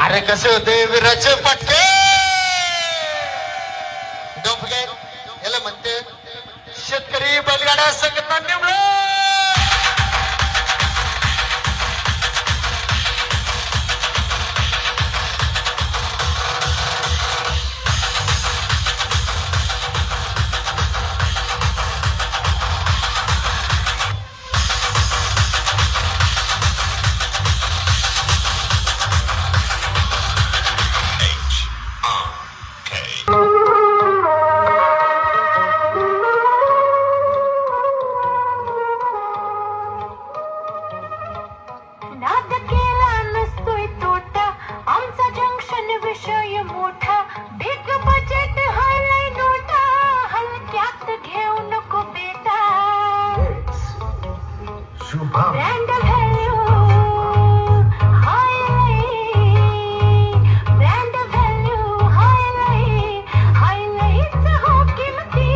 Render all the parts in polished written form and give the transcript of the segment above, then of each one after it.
अरे कसं होते विराचे पटके याला म्हणते शेतकरी बैलगाडा संघटना निवड नाद केला नसतोय तोटा आमचा जंक्शन विषय मोठा बिग बजेट हायलाय नोटा हलक्यात घेऊ नको बेटा ब्रँड व्हॅल्यू ब्रँड व्हॅल्यू हायलाईच हो किमती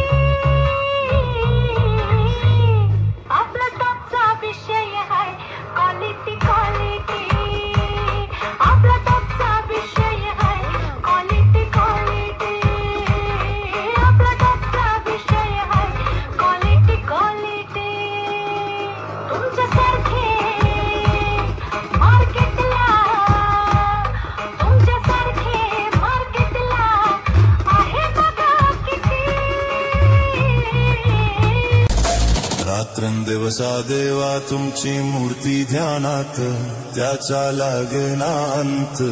आपला टॉपचा विषय आहे क्वालिटी क्वालिटी आपला टॉपचा विषय आहे क्वालिटी क्वालिटी आपला टॉपचा विषय आहे क्वालिटी क्वालिटी तुमच्यासारखे मार्केटला आहे बघा किती रात्रंदिवसा देवा तुमची मूर्ती ध्यानात त्याचा लागेना अंत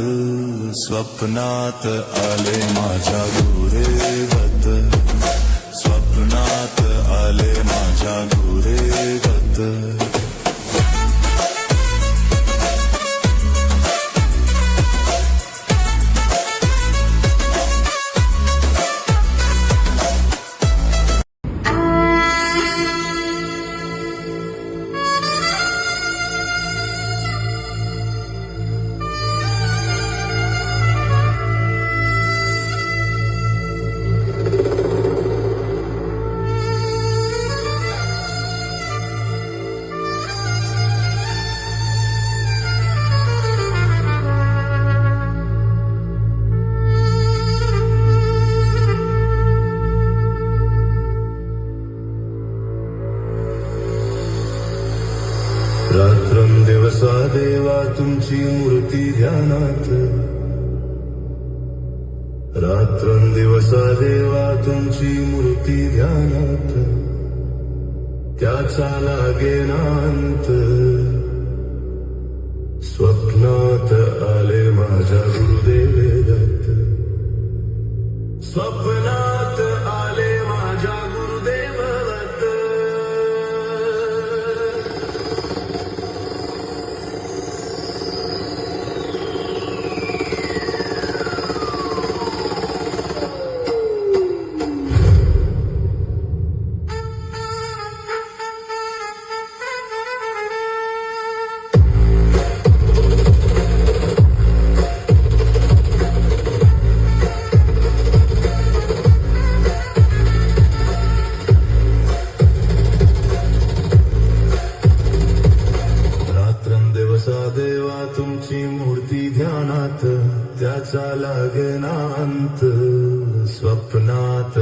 स्वप्नात आले माझ्या गुरेवत स्वप्नात आले माझ्या गुरेवत रात्रंदिवसा देवा तुमची मूर्ती ध्यानात रात्रंदिवसा देवा तुमची मूर्ती ध्यानात त्याचा लागेना अंत स्वप्नात आले माझ्या गुरुदेवे दत्त स्वप्नात आले माझ्या गुरुदेव दत्त देवा तुमची मूर्ती ध्यानात त्याचा लागेना अंत स्वप्नात